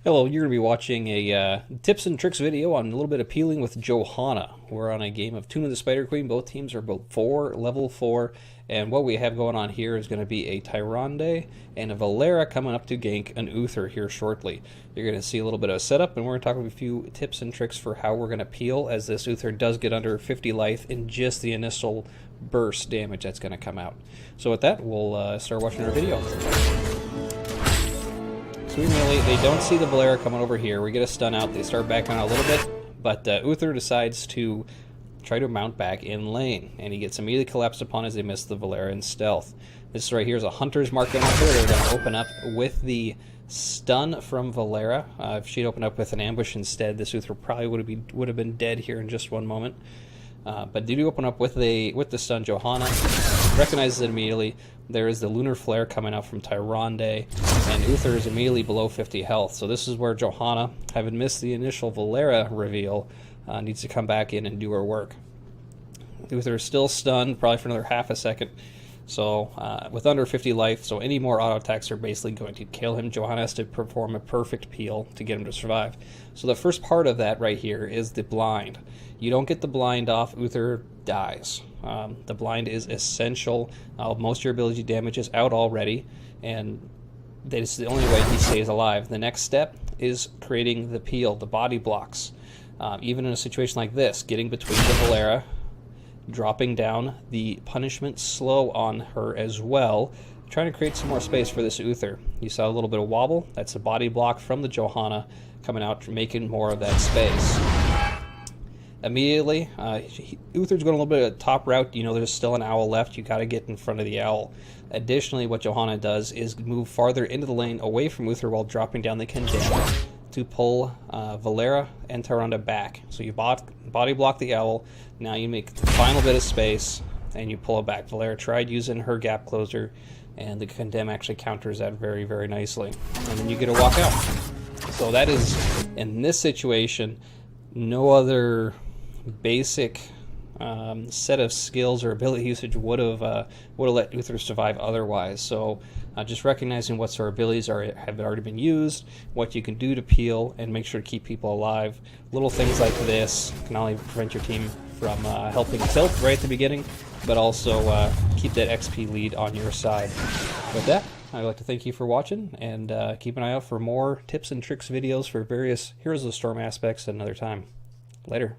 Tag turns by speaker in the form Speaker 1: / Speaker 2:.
Speaker 1: Hello, you're going to be watching a tips and tricks video on a little bit of peeling with Johanna. We're on a game of Tune of the Spider Queen. Both teams are both level 4, and what we have going on here is going to be a Tyrande and a Valera coming up to gank an Uther here shortly. You're going to see a little bit of a setup, and we're going to talk about a few tips and tricks for how we're going to peel, as this Uther does get under 50 life in just the initial burst damage that's going to come out. So with that, we'll start watching our video. So they don't see the Valera coming over here. We get a stun out. They start backing out a little bit, but Uther decides to try to mount back in lane, and he gets immediately collapsed upon as they miss the Valera in stealth. This right here is a Hunter's Mark going up there. They're going to open up with the stun from Valera. If she'd opened up with an ambush instead, this Uther probably would have been dead here in just one moment. But they do open up with the stun. Johanna recognizes it immediately. There is the Lunar Flare coming out from Tyrande, and Uther is immediately below 50 health. So this is where Johanna, having missed the initial Valera reveal, needs to come back in and do her work. Uther is still stunned, probably for another half a second. So with under 50 life, so any more auto attacks are basically going to kill him. Johanna has to perform a perfect peel to get him to survive. So the first part of that right here is the blind. You don't get the blind off, Uther dies. The blind is essential. Most of your ability damage is out already, and that is the only way he stays alive. The next step is creating the peel, the body blocks. Even in a situation like this, getting between the Valera, dropping down the punishment slow on her as well, trying to create some more space for this Uther. You saw a little bit of wobble. That's a body block from the Johanna coming out, making more of that space. Immediately, Uther's going a little bit of a top route. You know, there's still an owl left. You got to get in front of the owl. Additionally, what Johanna does is move farther into the lane away from Uther while dropping down the Condensing to pull Valera and Tyrande back. So you body block the owl. Now you make the final bit of space and you pull it back. Valera tried using her gap closer, and the Condemn actually counters that very, very nicely. And then you get a walk out. So that is, in this situation, no other basic set of skills or ability usage would have let Uther survive otherwise. So just recognizing what sort of abilities have already been used, what you can do to peel, and make sure to keep people alive. Little things like this can not only prevent your team from helping tilt right at the beginning, but also keep that XP lead on your side. With that, I'd like to thank you for watching, and keep an eye out for more tips and tricks videos for various Heroes of the Storm aspects at another time. Later.